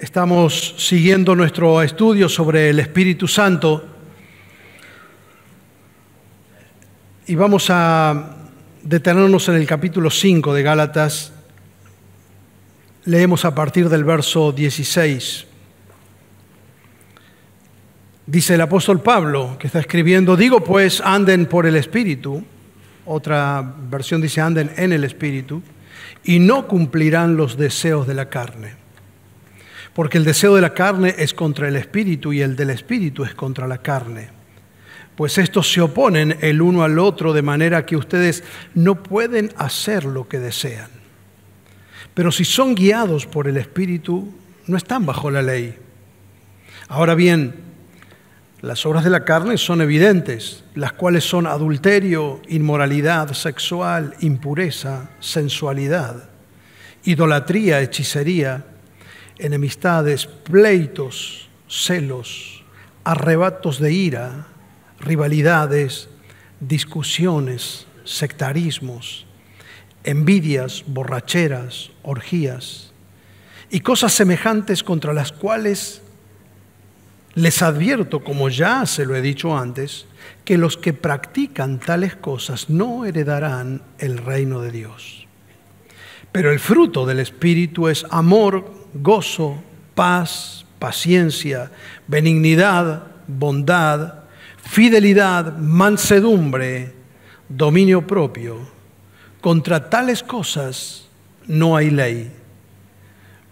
Estamos siguiendo nuestro estudio sobre el Espíritu Santo y vamos a detenernos en el capítulo 5 de Gálatas. Leemos a partir del verso 16. Dice el apóstol Pablo, que está escribiendo: digo pues, anden por el Espíritu. Otra versión dice: anden en el Espíritu, y no cumplirán los deseos de la carne. Porque el deseo de la carne es contra el Espíritu y el del Espíritu es contra la carne. Pues estos se oponen el uno al otro, de manera que ustedes no pueden hacer lo que desean. Pero si son guiados por el Espíritu, no están bajo la ley. Ahora bien, las obras de la carne son evidentes, las cuales son adulterio, inmoralidad sexual, impureza, sensualidad, idolatría, hechicería, enemistades, pleitos, celos, arrebatos de ira, rivalidades, discusiones, sectarismos, envidias, borracheras, orgías y cosas semejantes, contra las cuales les advierto, como ya se lo he dicho antes, que los que practican tales cosas no heredarán el reino de Dios. Pero el fruto del Espíritu es amor, gozo, paz, paciencia, benignidad, bondad, fidelidad, mansedumbre, dominio propio. Contra tales cosas no hay ley.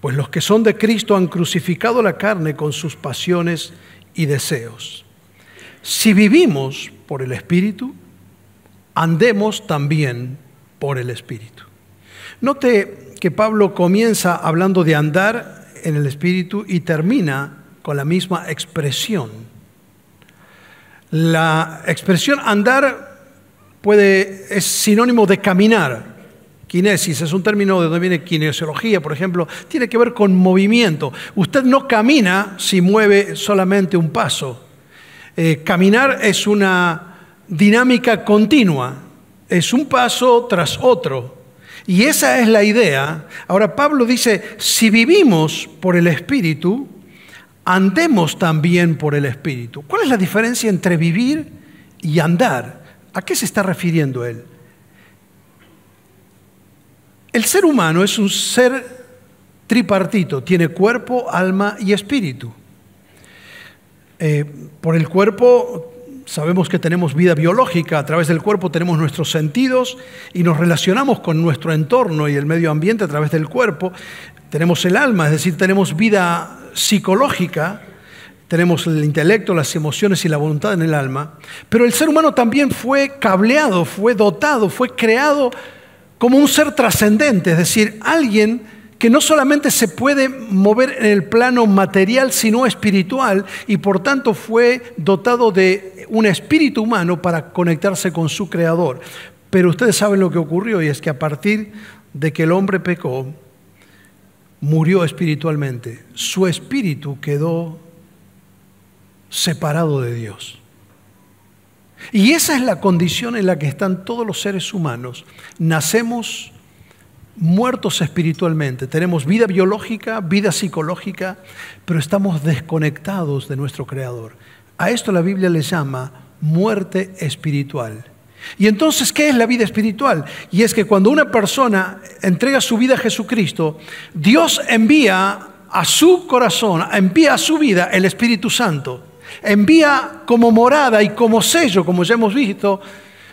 Pues los que son de Cristo han crucificado la carne con sus pasiones y deseos. Si vivimos por el Espíritu, andemos también por el Espíritu. Note que Pablo comienza hablando de andar en el Espíritu y termina con la misma expresión. La expresión andar es sinónimo de caminar. Kinesis es un término de donde viene kinesiología, por ejemplo, tiene que ver con movimiento. Usted no camina si mueve solamente un paso. Caminar es una dinámica continua, es un paso tras otro. Y esa es la idea. Ahora Pablo dice: si vivimos por el Espíritu, andemos también por el Espíritu. ¿Cuál es la diferencia entre vivir y andar? ¿A qué se está refiriendo él? El ser humano es un ser tripartito, tiene cuerpo, alma y espíritu. Por el cuerpo sabemos que tenemos vida biológica, a través del cuerpo tenemos nuestros sentidos y nos relacionamos con nuestro entorno y el medio ambiente a través del cuerpo. Tenemos el alma, es decir, tenemos vida psicológica, tenemos el intelecto, las emociones y la voluntad en el alma. Pero el ser humano también fue cableado, fue dotado, fue creado como un ser trascendente, es decir, alguien que no solamente se puede mover en el plano material, sino espiritual, y por tanto fue dotado de un espíritu humano para conectarse con su Creador. Pero ustedes saben lo que ocurrió, y es que a partir de que el hombre pecó, murió espiritualmente. Su espíritu quedó separado de Dios. Y esa es la condición en la que están todos los seres humanos. Nacemos muertos espiritualmente, tenemos vida biológica, vida psicológica, pero estamos desconectados de nuestro Creador. A esto la Biblia le llama muerte espiritual. Y entonces, ¿qué es la vida espiritual? Y es que cuando una persona entrega su vida a Jesucristo, Dios envía a su corazón, envía a su vida el Espíritu Santo. Envía como morada y como sello, como ya hemos visto.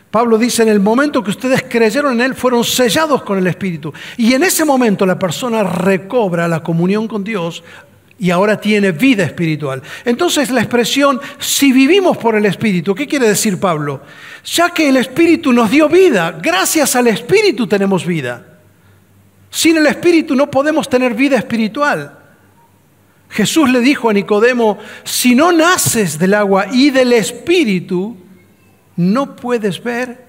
Pablo dice: en el momento que ustedes creyeron en Él, fueron sellados con el Espíritu. Y en ese momento la persona recobra la comunión con Dios y ahora tiene vida espiritual. Entonces la expresión "si vivimos por el Espíritu", ¿qué quiere decir Pablo? Ya que el Espíritu nos dio vida, gracias al Espíritu tenemos vida. Sin el Espíritu no podemos tener vida espiritual. Jesús le dijo a Nicodemo: si no naces del agua y del Espíritu, no puedes ver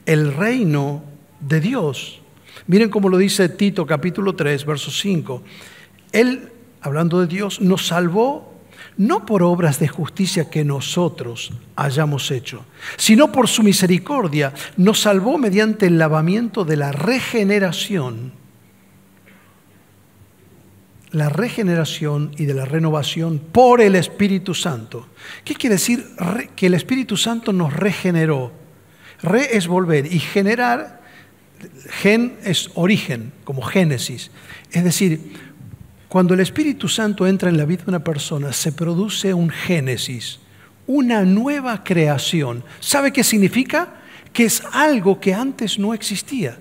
el reino de Dios. Miren cómo lo dice Tito capítulo 3, verso 5. Él, hablando de Dios, nos salvó no por obras de justicia que nosotros hayamos hecho, sino por su misericordia. Nos salvó mediante el lavamiento de la regeneración la regeneración y de la renovación por el Espíritu Santo. ¿Qué quiere decir que el Espíritu Santo nos regeneró? Re es volver y generar, gen es origen, como Génesis. Es decir, cuando el Espíritu Santo entra en la vida de una persona, se produce un génesis, una nueva creación. ¿Sabe qué significa? Que es algo que antes no existía.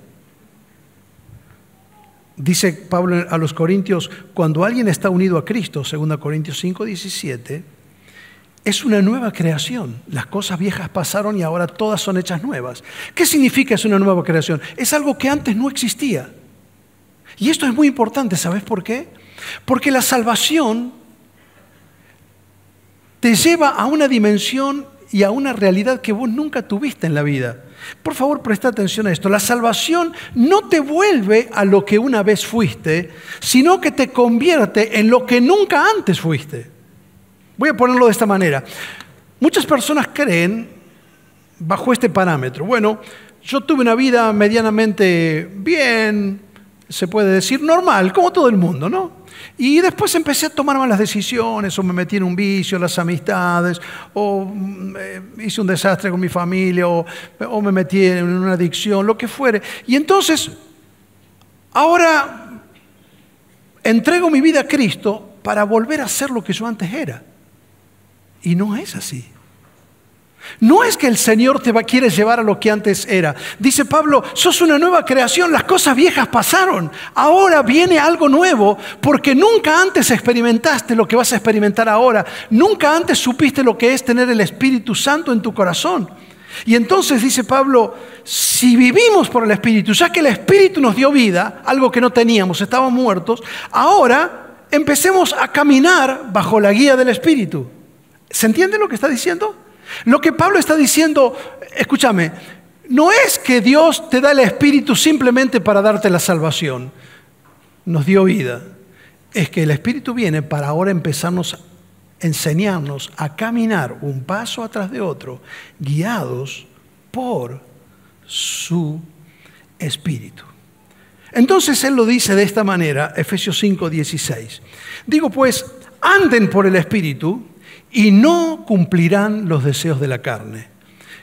Dice Pablo a los Corintios, cuando alguien está unido a Cristo, 2 Corintios 5:17, es una nueva creación. Las cosas viejas pasaron y ahora todas son hechas nuevas. ¿Qué significa es una nueva creación? Es algo que antes no existía. Y esto es muy importante, ¿sabes por qué? Porque la salvación te lleva a una dimensión y a una realidad que vos nunca tuviste en la vida. Por favor, presta atención a esto. La salvación no te vuelve a lo que una vez fuiste, sino que te convierte en lo que nunca antes fuiste. Voy a ponerlo de esta manera. Muchas personas creen bajo este parámetro. Bueno, yo tuve una vida medianamente bien, se puede decir normal, como todo el mundo, ¿no? Y después empecé a tomar malas decisiones, o me metí en un vicio, las amistades, o hice un desastre con mi familia, o me metí en una adicción, lo que fuere. Y entonces, ahora entrego mi vida a Cristo para volver a ser lo que yo antes era. Y no es así. No es que el Señor te quiere llevar a lo que antes era. Dice Pablo, sos una nueva creación, las cosas viejas pasaron. Ahora viene algo nuevo, porque nunca antes experimentaste lo que vas a experimentar ahora. Nunca antes supiste lo que es tener el Espíritu Santo en tu corazón. Y entonces dice Pablo, si vivimos por el Espíritu, ya que el Espíritu nos dio vida, algo que no teníamos, estábamos muertos, ahora empecemos a caminar bajo la guía del Espíritu. ¿Se entiende lo que está diciendo? Lo que Pablo está diciendo, escúchame, no es que Dios te da el Espíritu simplemente para darte la salvación. Nos dio vida. Es que el Espíritu viene para ahora empezarnos a enseñarnos a caminar un paso atrás de otro, guiados por su Espíritu. Entonces él lo dice de esta manera, Efesios 5:16. Digo pues, anden por el Espíritu y no cumplirán los deseos de la carne.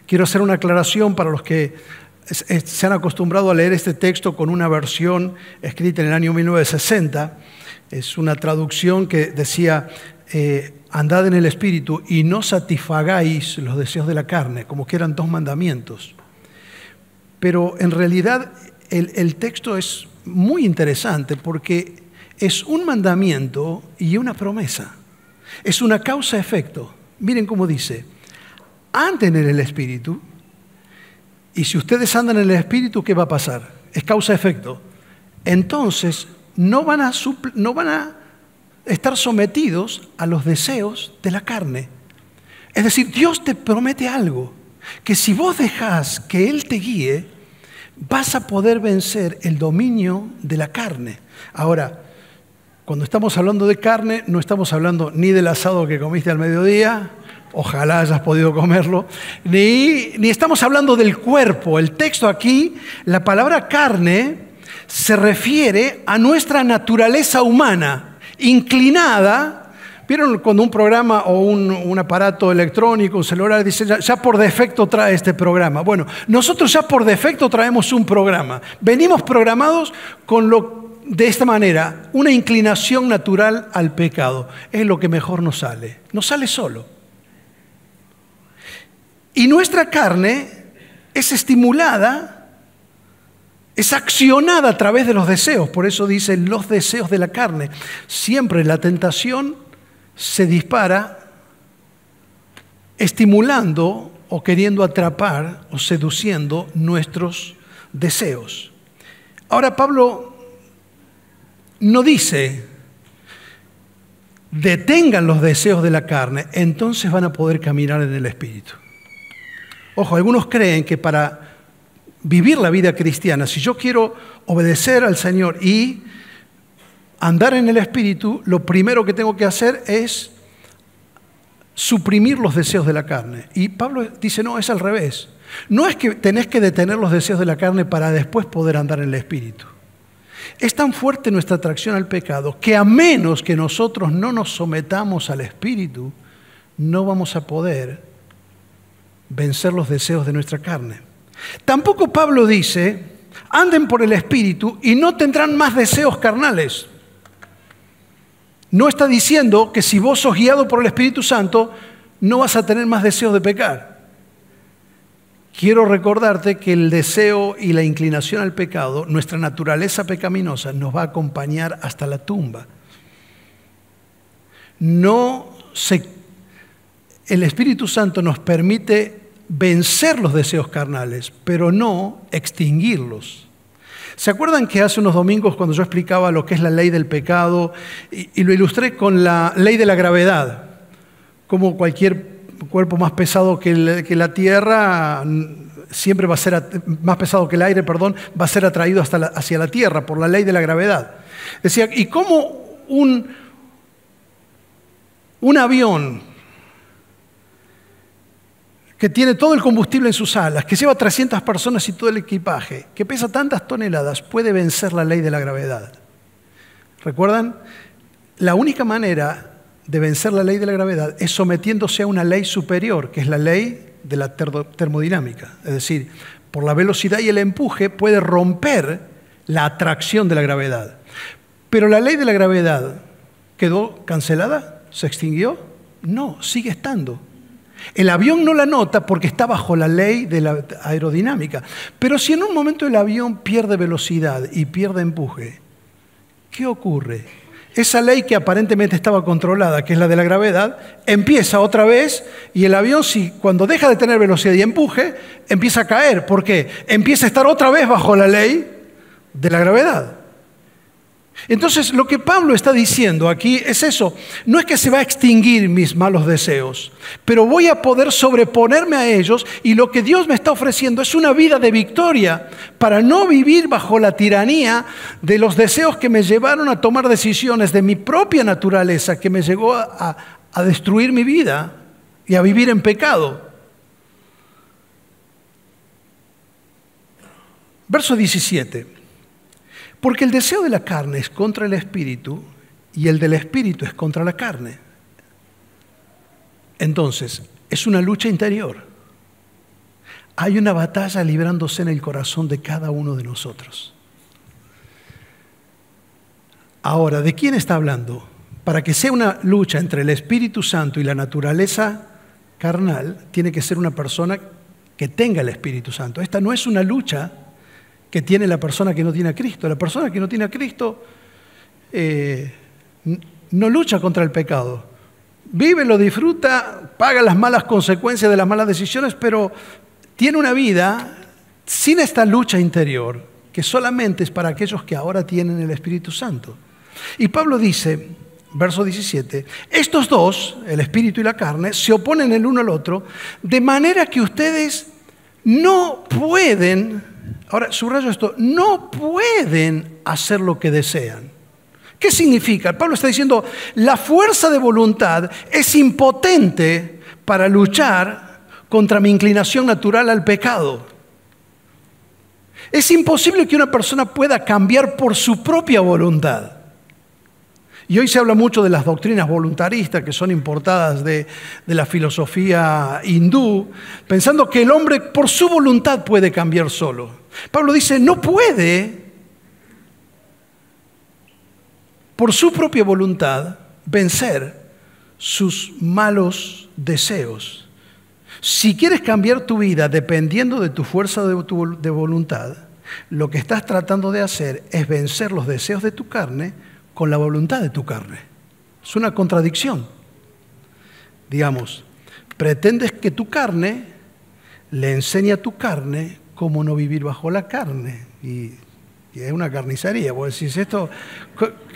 Quiero hacer una aclaración para los que se han acostumbrado a leer este texto con una versión escrita en el año 1960. Es una traducción que decía, andad en el Espíritu y no satisfagáis los deseos de la carne, como que eran 2 mandamientos. Pero en realidad el texto es muy interesante porque es un mandamiento y una promesa. Es una causa-efecto. Miren cómo dice, anden en el Espíritu, y si ustedes andan en el Espíritu, ¿qué va a pasar? Es causa-efecto. Entonces, no van a estar sometidos a los deseos de la carne. Es decir, Dios te promete algo, que si vos dejás que Él te guíe, vas a poder vencer el dominio de la carne. Ahora, cuando estamos hablando de carne, no estamos hablando ni del asado que comiste al mediodía, ojalá hayas podido comerlo, ni estamos hablando del cuerpo. El texto aquí, la palabra carne, se refiere a nuestra naturaleza humana, inclinada. ¿Vieron cuando un programa o un aparato electrónico, un celular, dice ya por defecto trae este programa? Bueno, nosotros ya por defecto traemos un programa. Venimos programados de esta manera, una inclinación natural al pecado. Es lo que mejor nos sale solo. Y nuestra carne es estimulada, es accionada a través de los deseos. Por eso dice los deseos de la carne. Siempre la tentación se dispara estimulando o queriendo atrapar o seduciendo nuestros deseos. Ahora Pablo no dice, detengan los deseos de la carne, entonces van a poder caminar en el Espíritu. Ojo, algunos creen que para vivir la vida cristiana, si yo quiero obedecer al Señor y andar en el Espíritu, lo primero que tengo que hacer es suprimir los deseos de la carne. Y Pablo dice, no, es al revés. No es que tenés que detener los deseos de la carne para después poder andar en el Espíritu. Es tan fuerte nuestra atracción al pecado que a menos que nosotros no nos sometamos al Espíritu, no vamos a poder vencer los deseos de nuestra carne. Tampoco Pablo dice, anden por el Espíritu y no tendrán más deseos carnales. No está diciendo que si vos sos guiado por el Espíritu Santo, no vas a tener más deseos de pecar. Quiero recordarte que el deseo y la inclinación al pecado, nuestra naturaleza pecaminosa, nos va a acompañar hasta la tumba. El Espíritu Santo nos permite vencer los deseos carnales, pero no extinguirlos. ¿Se acuerdan que hace unos domingos cuando yo explicaba lo que es la ley del pecado y lo ilustré con la ley de la gravedad? Como cualquier cuerpo más pesado que la tierra siempre va a ser más pesado que el aire, va a ser atraído hacia la tierra por la ley de la gravedad. Decía, ¿y cómo un avión que tiene todo el combustible en sus alas, que lleva 300 personas y todo el equipaje, que pesa tantas toneladas, puede vencer la ley de la gravedad? ¿Recuerdan? La única manera de vencer la ley de la gravedad es sometiéndose a una ley superior, que es la ley de la termodinámica. Es decir, por la velocidad y el empuje puede romper la atracción de la gravedad. Pero la ley de la gravedad quedó cancelada, se extinguió. No, sigue estando. El avión no la nota porque está bajo la ley de la aerodinámica. Pero si en un momento el avión pierde velocidad y pierde empuje, ¿qué ocurre? Esa ley que aparentemente estaba controlada, que es la de la gravedad, empieza otra vez y el avión, cuando deja de tener velocidad y empuje, empieza a caer. ¿Por qué? Empieza a estar otra vez bajo la ley de la gravedad. Entonces, lo que Pablo está diciendo aquí es eso. No es que se va a extinguir mis malos deseos, pero voy a poder sobreponerme a ellos y lo que Dios me está ofreciendo es una vida de victoria para no vivir bajo la tiranía de los deseos que me llevaron a tomar decisiones de mi propia naturaleza, que me llegó a destruir mi vida y a vivir en pecado. Verso 17. Porque el deseo de la carne es contra el espíritu y el del espíritu es contra la carne. Entonces, es una lucha interior. Hay una batalla librándose en el corazón de cada uno de nosotros. Ahora, ¿de quién está hablando? Para que sea una lucha entre el Espíritu Santo y la naturaleza carnal, tiene que ser una persona que tenga el Espíritu Santo. Esta no es una lucha que tiene la persona que no tiene a Cristo. La persona que no tiene a Cristo no lucha contra el pecado. Vive, lo disfruta, paga las malas consecuencias de las malas decisiones, pero tiene una vida sin esta lucha interior, que solamente es para aquellos que ahora tienen el Espíritu Santo. Y Pablo dice, verso 17, estos dos, el Espíritu y la carne, se oponen el uno al otro, de manera que ustedes no pueden... Ahora, subrayo esto, no pueden hacer lo que desean. ¿Qué significa? Pablo está diciendo, la fuerza de voluntad es impotente para luchar contra mi inclinación natural al pecado. Es imposible que una persona pueda cambiar por su propia voluntad. Y hoy se habla mucho de las doctrinas voluntaristas que son importadas de la filosofía hindú, pensando que el hombre por su voluntad puede cambiar solo. Pablo dice, no puede por su propia voluntad vencer sus malos deseos. Si quieres cambiar tu vida dependiendo de tu fuerza de voluntad, lo que estás tratando de hacer es vencer los deseos de tu carne con la voluntad de tu carne. Es una contradicción. Digamos, pretendes que tu carne le enseñe a tu carne cómo no vivir bajo la carne. Y es una carnicería. Vos decís esto,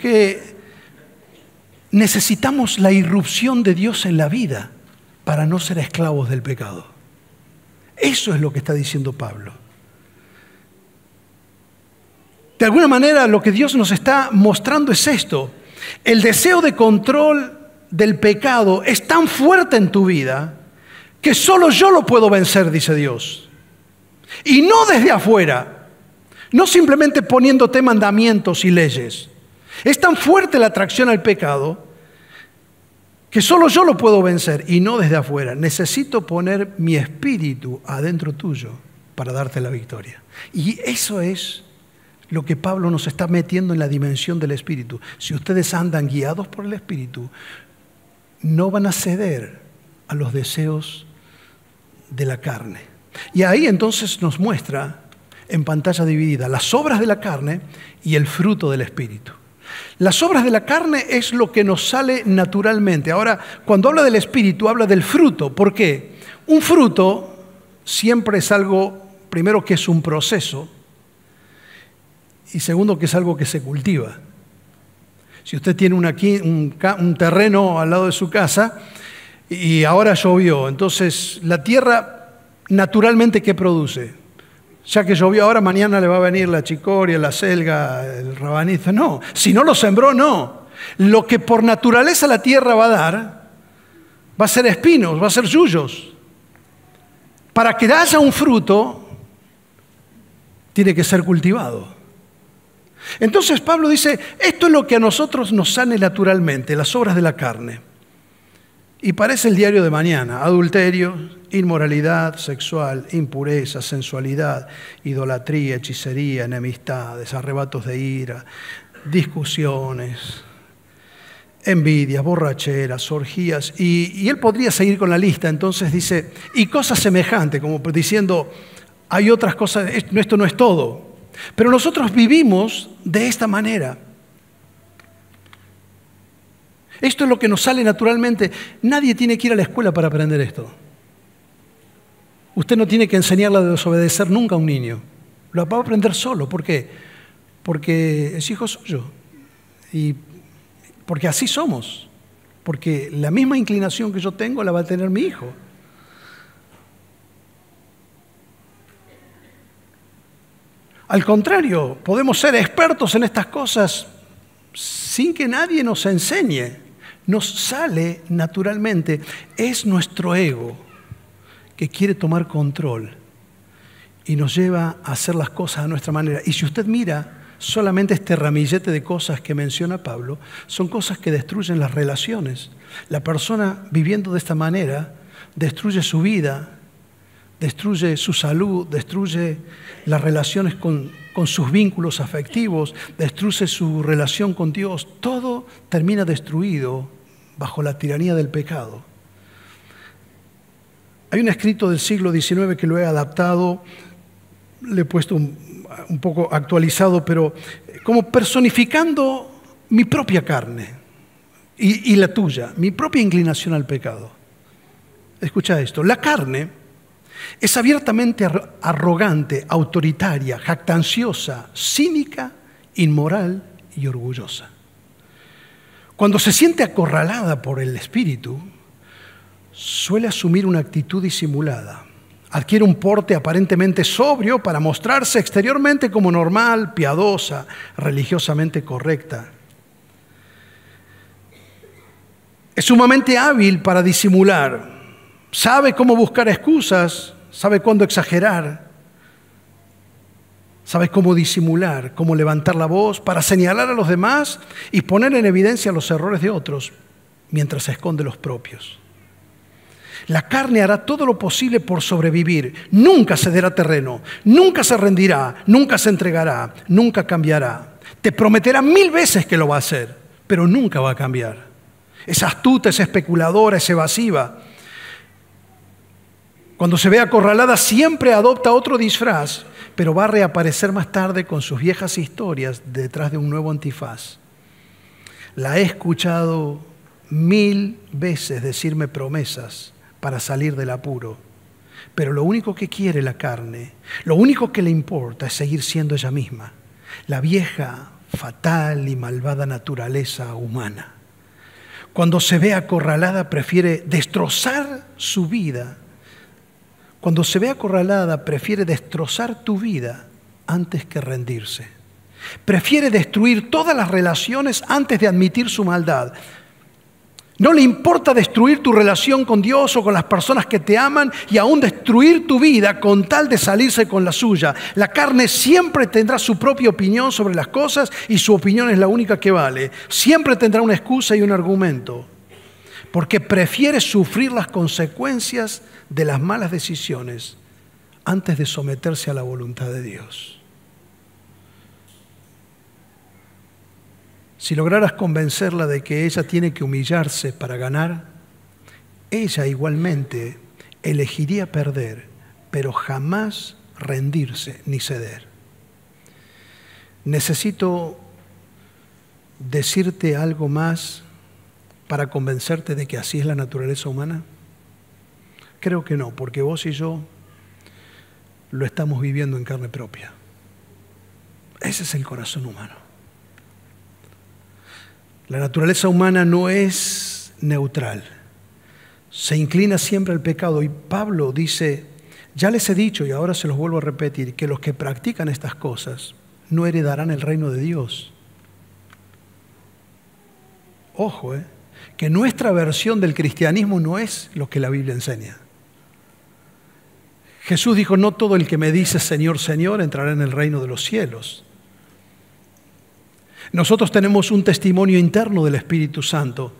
que necesitamos la irrupción de Dios en la vida para no ser esclavos del pecado. Eso es lo que está diciendo Pablo. De alguna manera lo que Dios nos está mostrando es esto. El deseo de control del pecado es tan fuerte en tu vida que solo yo lo puedo vencer, dice Dios. Y no desde afuera. No simplemente poniéndote mandamientos y leyes. Es tan fuerte la atracción al pecado que solo yo lo puedo vencer y no desde afuera. Necesito poner mi espíritu adentro tuyo para darte la victoria. Y eso es lo que Pablo nos está metiendo en la dimensión del espíritu. Si ustedes andan guiados por el espíritu, no van a ceder a los deseos de la carne. Y ahí entonces nos muestra en pantalla dividida las obras de la carne y el fruto del espíritu. Las obras de la carne es lo que nos sale naturalmente. Ahora, cuando habla del espíritu, habla del fruto. ¿Por qué? Un fruto siempre es algo, primero, que es un proceso, y segundo, que es algo que se cultiva. Si usted tiene un terreno al lado de su casa y ahora llovió, entonces la tierra naturalmente, ¿qué produce? Ya que llovió ahora, mañana le va a venir la chicoria, la selga, el rabanizo. No, si no lo sembró, no. Lo que por naturaleza la tierra va a dar, va a ser espinos, va a ser yuyos. Para que haya un fruto, tiene que ser cultivado. Entonces Pablo dice, esto es lo que a nosotros nos sale naturalmente, las obras de la carne. Y parece el diario de mañana: adulterio, inmoralidad sexual, impureza, sensualidad, idolatría, hechicería, enemistades, arrebatos de ira, discusiones, envidias, borracheras, orgías. Y él podría seguir con la lista. Entonces dice, y cosas semejantes, como diciendo, hay otras cosas, esto no es todo. Pero nosotros vivimos de esta manera. Esto es lo que nos sale naturalmente. Nadie tiene que ir a la escuela para aprender esto. Usted no tiene que enseñarle a desobedecer nunca a un niño. Lo va a aprender solo. ¿Por qué? Porque es hijo suyo. Y porque así somos. Porque la misma inclinación que yo tengo la va a tener mi hijo. Al contrario, podemos ser expertos en estas cosas sin que nadie nos enseñe. Nos sale naturalmente. Es nuestro ego que quiere tomar control y nos lleva a hacer las cosas a nuestra manera. Y si usted mira solamente este ramillete de cosas que menciona Pablo, son cosas que destruyen las relaciones. La persona viviendo de esta manera destruye su vida, destruye su salud, destruye las relaciones con sus vínculos afectivos, destruye su relación con Dios. Todo termina destruido bajo la tiranía del pecado. Hay un escrito del siglo XIX que lo he adaptado, le he puesto un poco actualizado, pero como personificando mi propia carne y la tuya, mi propia inclinación al pecado. Escucha esto: la carne es abiertamente arrogante, autoritaria, jactanciosa, cínica, inmoral y orgullosa. Cuando se siente acorralada por el espíritu, suele asumir una actitud disimulada. Adquiere un porte aparentemente sobrio para mostrarse exteriormente como normal, piadosa, religiosamente correcta. Es sumamente hábil para disimular. Sabe cómo buscar excusas, sabe cuándo exagerar, sabe cómo disimular, cómo levantar la voz para señalar a los demás y poner en evidencia los errores de otros mientras esconde los propios. La carne hará todo lo posible por sobrevivir. Nunca cederá terreno, nunca se rendirá, nunca se entregará, nunca cambiará. Te prometerá 1000 veces que lo va a hacer, pero nunca va a cambiar. Es astuta, es especuladora, es evasiva. Cuando se ve acorralada siempre adopta otro disfraz, pero va a reaparecer más tarde con sus viejas historias detrás de un nuevo antifaz. La he escuchado 1000 veces decirme promesas para salir del apuro, pero lo único que quiere la carne, lo único que le importa es seguir siendo ella misma, la vieja, fatal y malvada naturaleza humana. Cuando se ve acorralada prefiere destrozar su vida. Cuando se ve acorralada, prefiere destrozar tu vida antes que rendirse. Prefiere destruir todas las relaciones antes de admitir su maldad. No le importa destruir tu relación con Dios o con las personas que te aman y aún destruir tu vida con tal de salirse con la suya. La carne siempre tendrá su propia opinión sobre las cosas y su opinión es la única que vale. Siempre tendrá una excusa y un argumento, porque prefiere sufrir las consecuencias de las malas decisiones antes de someterse a la voluntad de Dios. Si lograras convencerla de que ella tiene que humillarse para ganar, ella igualmente elegiría perder, pero jamás rendirse ni ceder. ¿Necesito decirte algo más para convencerte de que así es la naturaleza humana? Creo que no, porque vos y yo lo estamos viviendo en carne propia. Ese es el corazón humano. La naturaleza humana no es neutral. Se inclina siempre al pecado. Y Pablo dice, ya les he dicho y ahora se los vuelvo a repetir, que los que practican estas cosas no heredarán el reino de Dios. Ojo, que nuestra versión del cristianismo no es lo que la Biblia enseña. Jesús dijo, no todo el que me dice Señor, Señor entrará en el reino de los cielos. Nosotros tenemos un testimonio interno del Espíritu Santo,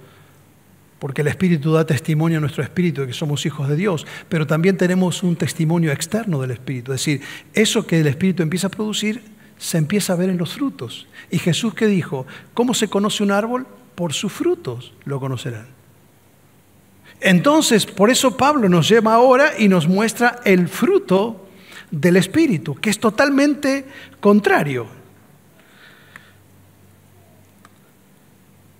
porque el Espíritu da testimonio a nuestro espíritu de que somos hijos de Dios, pero también tenemos un testimonio externo del Espíritu. Es decir, eso que el Espíritu empieza a producir, se empieza a ver en los frutos. ¿Y Jesús qué dijo? ¿Cómo se conoce un árbol? Por sus frutos lo conocerán. Entonces, por eso Pablo nos lleva ahora y nos muestra el fruto del Espíritu, que es totalmente contrario.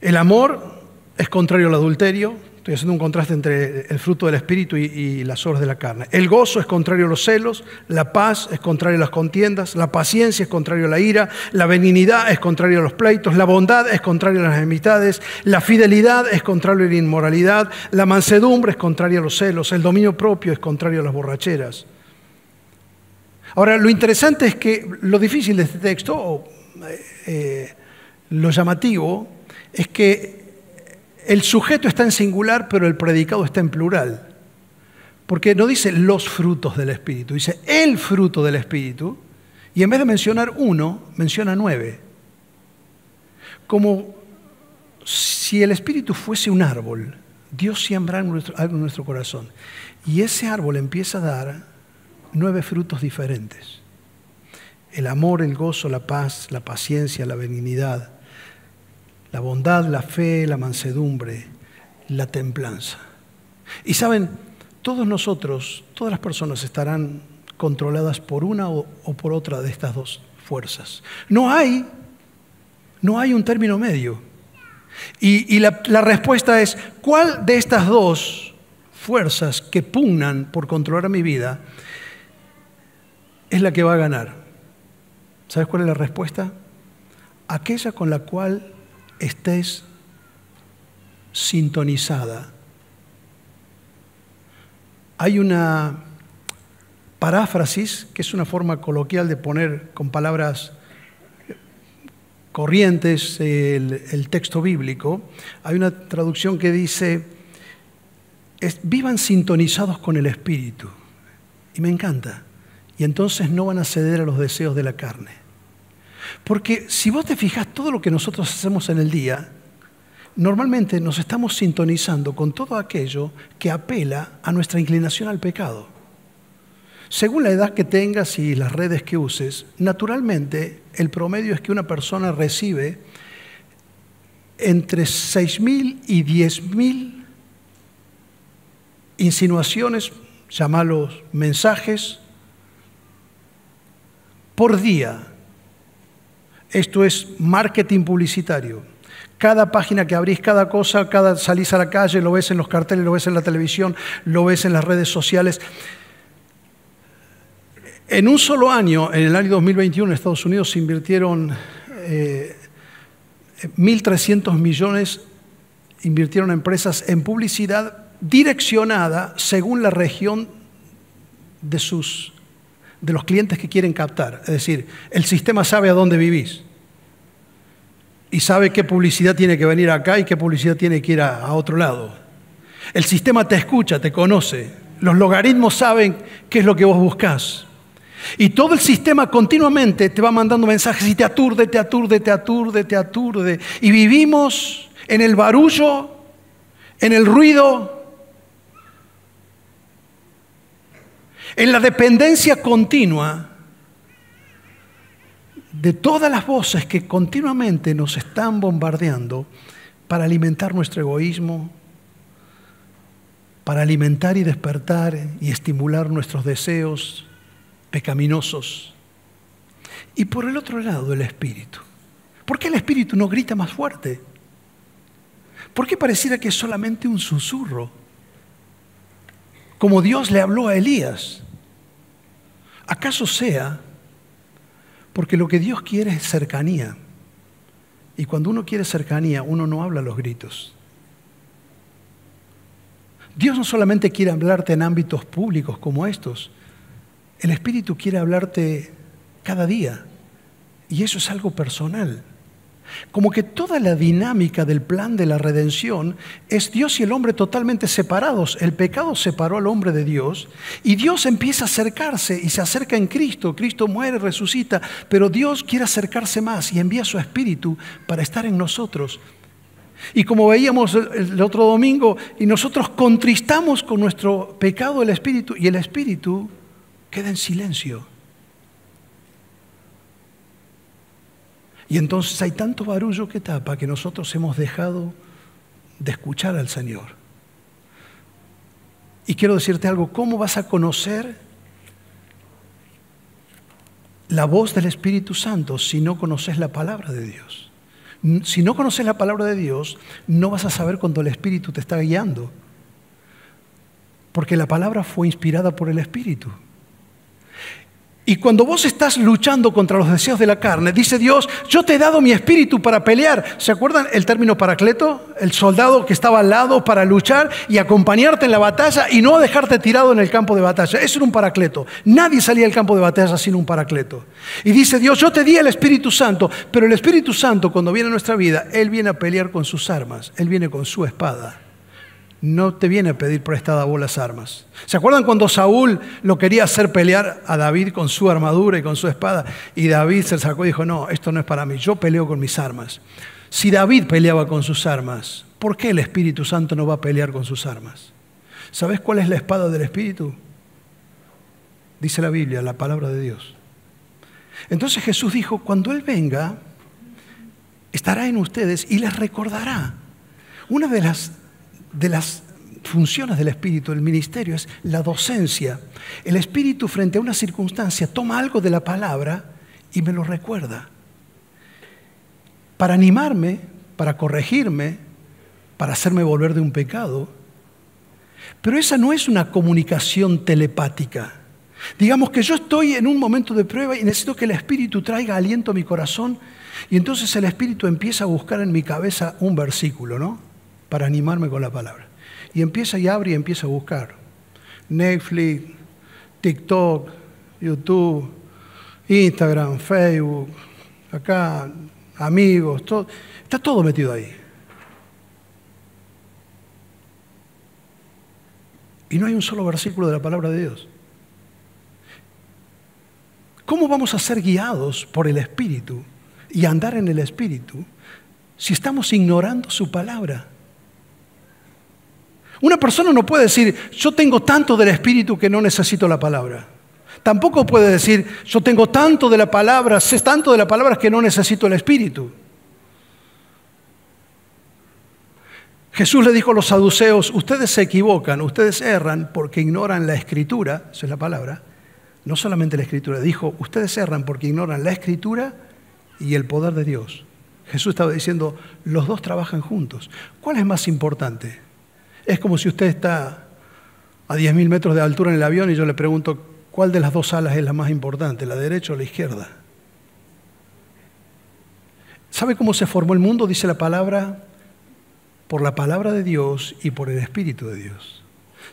El amor es contrario al adulterio. Estoy haciendo un contraste entre el fruto del Espíritu y las obras de la carne. El gozo es contrario a los celos, la paz es contrario a las contiendas, la paciencia es contrario a la ira, la benignidad es contrario a los pleitos, la bondad es contrario a las enemistades, la fidelidad es contrario a la inmoralidad, la mansedumbre es contraria a los celos, el dominio propio es contrario a las borracheras. Ahora, lo interesante es que lo difícil de este texto, o lo llamativo, es que el sujeto está en singular, pero el predicado está en plural. Porque no dice los frutos del Espíritu, dice el fruto del Espíritu, y en vez de mencionar uno, menciona 9. Como si el Espíritu fuese un árbol, Dios siembra algo en nuestro corazón, y ese árbol empieza a dar 9 frutos diferentes. El amor, el gozo, la paz, la paciencia, la benignidad, la bondad, la fe, la mansedumbre, la templanza. Y saben, todos nosotros, todas las personas estarán controladas por una o por otra de estas dos fuerzas. No hay un término medio. Y la respuesta es, ¿cuál de estas dos fuerzas que pugnan por controlar mi vida es la que va a ganar? ¿Sabes cuál es la respuesta? Aquella con la cual estés sintonizada. Hay una paráfrasis, que es una forma coloquial de poner con palabras corrientes el texto bíblico. Hay una traducción que dice, vivan sintonizados con el Espíritu. Y me encanta. Y entonces no van a ceder a los deseos de la carne. Porque si vos te fijas, todo lo que nosotros hacemos en el día, normalmente nos estamos sintonizando con todo aquello que apela a nuestra inclinación al pecado. Según la edad que tengas y las redes que uses, naturalmente el promedio es que una persona recibe entre 6.000 y 10.000 insinuaciones, llamalos mensajes, por día. Esto es marketing publicitario. Cada página que abrís, cada cosa, salís a la calle, lo ves en los carteles, lo ves en la televisión, lo ves en las redes sociales. En un solo año, en el año 2021, en Estados Unidos se invirtieron 1.300 millones, invirtieron empresas en publicidad direccionada según la región de los clientes que quieren captar. Es decir, el sistema sabe a dónde vivís y sabe qué publicidad tiene que venir acá y qué publicidad tiene que ir a otro lado. El sistema te escucha, te conoce. Los logaritmos saben qué es lo que vos buscás. Y todo el sistema continuamente te va mandando mensajes y te aturde, te aturde, te aturde, te aturde. Y vivimos en el barullo, en el ruido, en la dependencia continua de todas las voces que continuamente nos están bombardeando para alimentar nuestro egoísmo, para alimentar y despertar y estimular nuestros deseos pecaminosos. Y por el otro lado, el espíritu. ¿Por qué el espíritu no grita más fuerte? ¿Por qué pareciera que es solamente un susurro? Como Dios le habló a Elías. ¿Acaso sea porque lo que Dios quiere es cercanía? Y cuando uno quiere cercanía, uno no habla a los gritos. Dios no solamente quiere hablarte en ámbitos públicos como estos. El Espíritu quiere hablarte cada día. Y eso es algo personal. Como que toda la dinámica del plan de la redención es Dios y el hombre totalmente separados. El pecado separó al hombre de Dios y Dios empieza a acercarse y se acerca en Cristo. Cristo muere, resucita, pero Dios quiere acercarse más y envía su Espíritu para estar en nosotros. Y como veíamos el otro domingo, y nosotros contristamos con nuestro pecado el Espíritu y el Espíritu queda en silencio. Y entonces hay tanto barullo que tapa que nosotros hemos dejado de escuchar al Señor. Y quiero decirte algo, ¿cómo vas a conocer la voz del Espíritu Santo si no conoces la palabra de Dios? Si no conoces la palabra de Dios, no vas a saber cuando el Espíritu te está guiando. Porque la palabra fue inspirada por el Espíritu. Y cuando vos estás luchando contra los deseos de la carne, dice Dios, yo te he dado mi espíritu para pelear. ¿Se acuerdan el término paracleto? El soldado que estaba al lado para luchar y acompañarte en la batalla y no dejarte tirado en el campo de batalla. Eso era un paracleto. Nadie salía del campo de batalla sin un paracleto. Y dice Dios, yo te di el Espíritu Santo, pero el Espíritu Santo cuando viene a nuestra vida, Él viene a pelear con sus armas, Él viene con su espada. No te viene a pedir prestada a vos las armas. ¿Se acuerdan cuando Saúl lo quería hacer pelear a David con su armadura y con su espada? Y David se sacó y dijo, no, esto no es para mí, yo peleo con mis armas. Si David peleaba con sus armas, ¿por qué el Espíritu Santo no va a pelear con sus armas? ¿Sabes cuál es la espada del Espíritu? Dice la Biblia, la palabra de Dios. Entonces Jesús dijo, cuando Él venga, estará en ustedes y les recordará. Una de las funciones del Espíritu, el ministerio, es la docencia. El Espíritu frente a una circunstancia toma algo de la palabra y me lo recuerda. Para animarme, para corregirme, para hacerme volver de un pecado. Pero esa no es una comunicación telepática. Digamos que yo estoy en un momento de prueba y necesito que el Espíritu traiga aliento a mi corazón y entonces el Espíritu empieza a buscar en mi cabeza un versículo, ¿no? Para animarme con la palabra. Y empieza y abre y empieza a buscar. Netflix, TikTok, YouTube, Instagram, Facebook, acá, amigos, todo. Está todo metido ahí. Y no hay un solo versículo de la palabra de Dios. ¿Cómo vamos a ser guiados por el Espíritu y andar en el Espíritu si estamos ignorando su palabra? Una persona no puede decir, yo tengo tanto del Espíritu que no necesito la palabra. Tampoco puede decir, yo tengo tanto de la palabra, sé tanto de la palabra que no necesito el Espíritu. Jesús le dijo a los saduceos, ustedes se equivocan, ustedes erran porque ignoran la Escritura, esa es la palabra, no solamente la Escritura, dijo, ustedes erran porque ignoran la Escritura y el poder de Dios. Jesús estaba diciendo, los dos trabajan juntos. ¿Cuál es más importante? Es como si usted está a 10.000 metros de altura en el avión y yo le pregunto, ¿cuál de las dos alas es la más importante, la derecha o la izquierda? ¿Sabe cómo se formó el mundo? Dice la palabra, por la palabra de Dios y por el Espíritu de Dios.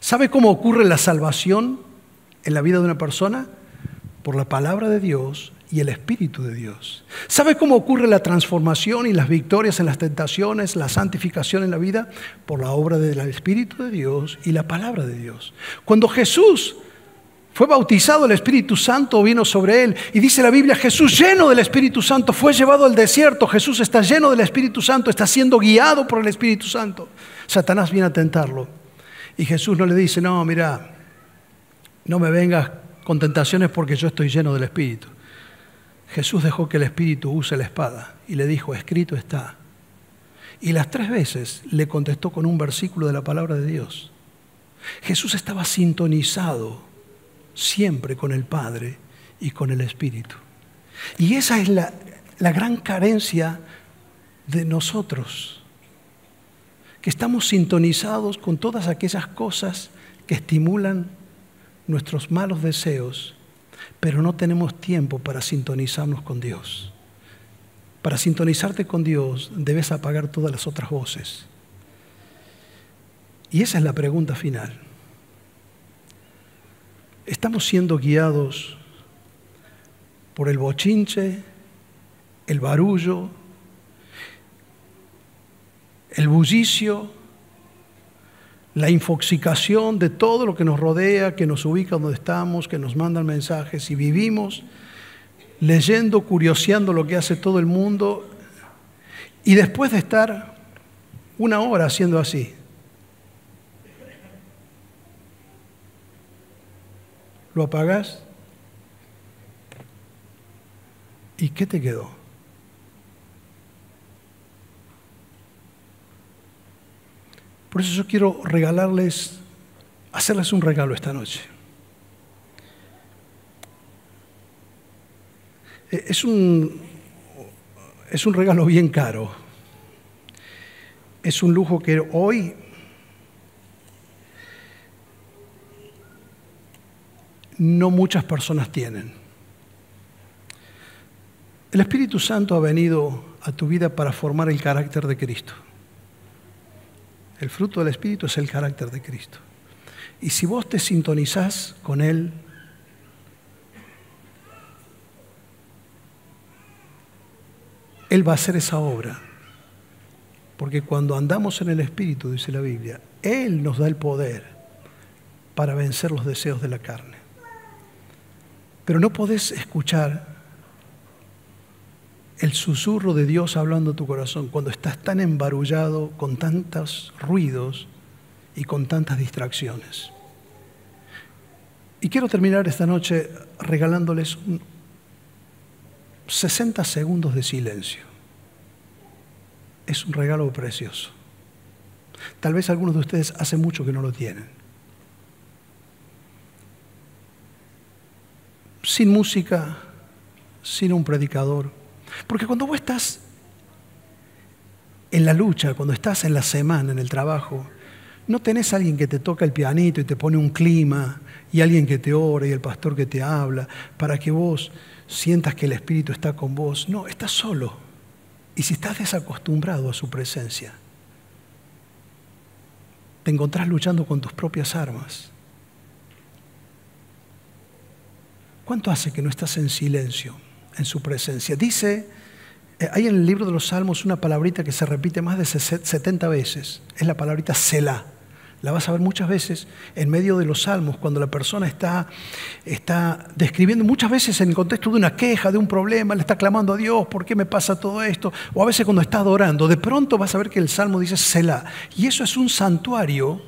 ¿Sabe cómo ocurre la salvación en la vida de una persona? Por la palabra de Dios y el Espíritu de Dios. ¿Sabe cómo ocurre la transformación y las victorias en las tentaciones, la santificación en la vida? Por la obra del Espíritu de Dios y la palabra de Dios. Cuando Jesús fue bautizado, el Espíritu Santo vino sobre él. Y dice la Biblia, Jesús lleno del Espíritu Santo fue llevado al desierto. Jesús está lleno del Espíritu Santo, está siendo guiado por el Espíritu Santo. Satanás viene a tentarlo. Y Jesús no le dice, no, mira, no me vengas con tentaciones porque yo estoy lleno del Espíritu. Jesús dejó que el Espíritu use la espada y le dijo, escrito está. Y las 3 veces le contestó con un versículo de la palabra de Dios. Jesús estaba sintonizado siempre con el Padre y con el Espíritu. Y esa es la gran carencia de nosotros, que estamos sintonizados con todas aquellas cosas que estimulan nuestros malos deseos, pero no tenemos tiempo para sintonizarnos con Dios. Para sintonizarte con Dios debes apagar todas las otras voces. Y esa es la pregunta final. ¿Estamos siendo guiados por el bochinche, el barullo, el bullicio, la infoxicación de todo lo que nos rodea, que nos ubica donde estamos, que nos mandan mensajes y vivimos leyendo, curioseando lo que hace todo el mundo y después de estar 1 hora haciendo así, lo apagás y ¿qué te quedó? Por eso yo quiero hacerles un regalo esta noche. Es un regalo bien caro. Es un lujo que hoy no muchas personas tienen. El Espíritu Santo ha venido a tu vida para formar el carácter de Cristo. El fruto del Espíritu es el carácter de Cristo. Y si vos te sintonizás con Él, Él va a hacer esa obra. Porque cuando andamos en el Espíritu, dice la Biblia, Él nos da el poder para vencer los deseos de la carne. Pero no podés escuchar el susurro de Dios hablando a tu corazón cuando estás tan embarullado con tantos ruidos y con tantas distracciones. Y quiero terminar esta noche regalándoles 60 segundos de silencio. Es un regalo precioso. Tal vez algunos de ustedes hace mucho que no lo tienen. Sin música, sin un predicador. Porque cuando vos estás en la lucha, cuando estás en la semana, en el trabajo, no tenés a alguien que te toca el pianito y te pone un clima, y alguien que te ora y el pastor que te habla, para que vos sientas que el Espíritu está con vos. No, estás solo. Y si estás desacostumbrado a su presencia, te encontrás luchando con tus propias armas. ¿Cuánto hace que no estás en silencio en su presencia? Dice, hay en el libro de los Salmos una palabrita que se repite más de 70 veces. Es la palabrita Selah. La vas a ver muchas veces en medio de los Salmos, cuando la persona está describiendo, muchas veces en el contexto de una queja, de un problema, le está clamando a Dios, ¿por qué me pasa todo esto? O a veces cuando está adorando, de pronto vas a ver que el Salmo dice Selah. Y eso es un santuario,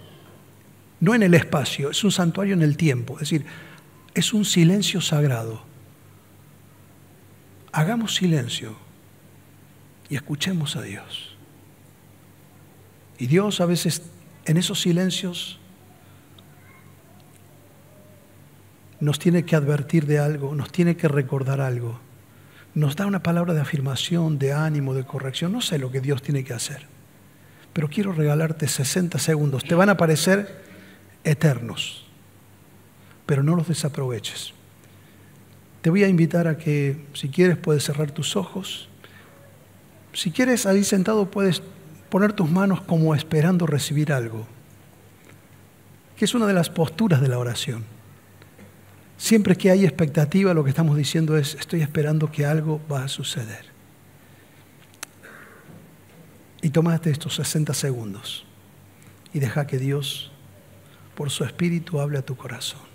no en el espacio, es un santuario en el tiempo. Es decir, es un silencio sagrado. Hagamos silencio y escuchemos a Dios. Y Dios a veces en esos silencios nos tiene que advertir de algo, nos tiene que recordar algo. Nos da una palabra de afirmación, de ánimo, de corrección. No sé lo que Dios tiene que hacer, pero quiero regalarte 60 segundos. Te van a parecer eternos, pero no los desaproveches. Te voy a invitar a que, si quieres, puedes cerrar tus ojos. Si quieres, ahí sentado puedes poner tus manos como esperando recibir algo, que es una de las posturas de la oración. Siempre que hay expectativa, lo que estamos diciendo es, estoy esperando que algo va a suceder. Y tómate estos 60 segundos y deja que Dios, por su Espíritu, hable a tu corazón.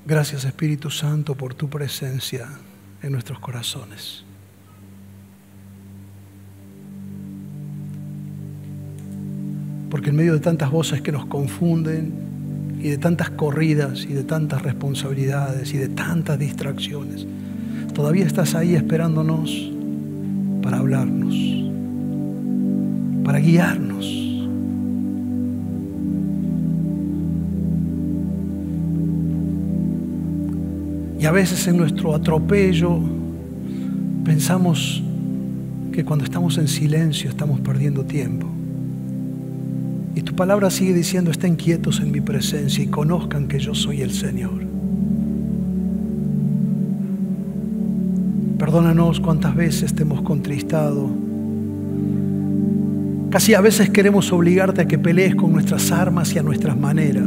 Gracias, Espíritu Santo, por tu presencia en nuestros corazones. Porque en medio de tantas voces que nos confunden y de tantas corridas y de tantas responsabilidades y de tantas distracciones, todavía estás ahí esperándonos para hablarnos, para guiarnos. Y a veces en nuestro atropello pensamos que cuando estamos en silencio estamos perdiendo tiempo. Y tu palabra sigue diciendo, estén quietos en mi presencia y conozcan que yo soy el Señor. Perdónanos cuántas veces te hemos contristado. Casi a veces queremos obligarte a que pelees con nuestras armas y a nuestras maneras.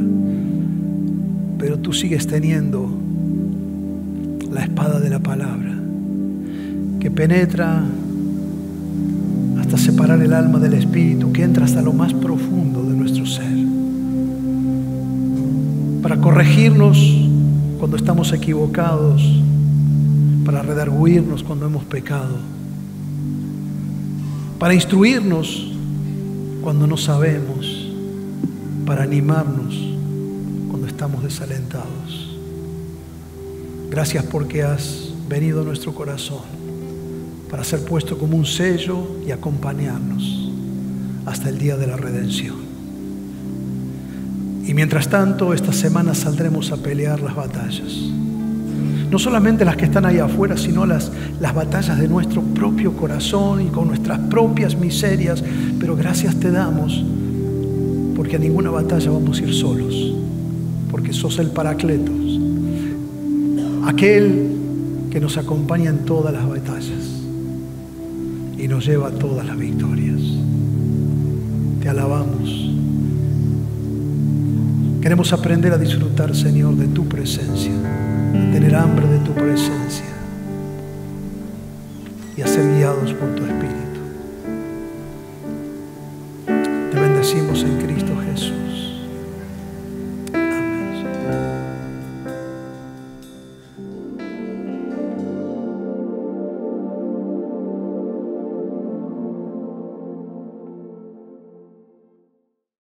Pero tú sigues teniendo la espada de la palabra, que penetra hasta separar el alma del espíritu, que entra hasta lo más profundo de nuestro ser, para corregirnos cuando estamos equivocados, para redarguirnos cuando hemos pecado, para instruirnos cuando no sabemos, para animarnos cuando estamos desalentados. Gracias porque has venido a nuestro corazón para ser puesto como un sello y acompañarnos hasta el día de la redención. Y mientras tanto, esta semana saldremos a pelear las batallas. No solamente las que están ahí afuera, sino las batallas de nuestro propio corazón y con nuestras propias miserias. Pero gracias te damos porque a ninguna batalla vamos a ir solos, porque sos el Paracletos, aquel que nos acompaña en todas las batallas y nos lleva a todas las victorias. Te alabamos. Queremos aprender a disfrutar, Señor, de tu presencia, a tener hambre de tu presencia y a ser guiados por tu Espíritu. Te bendecimos en Cristo Jesús.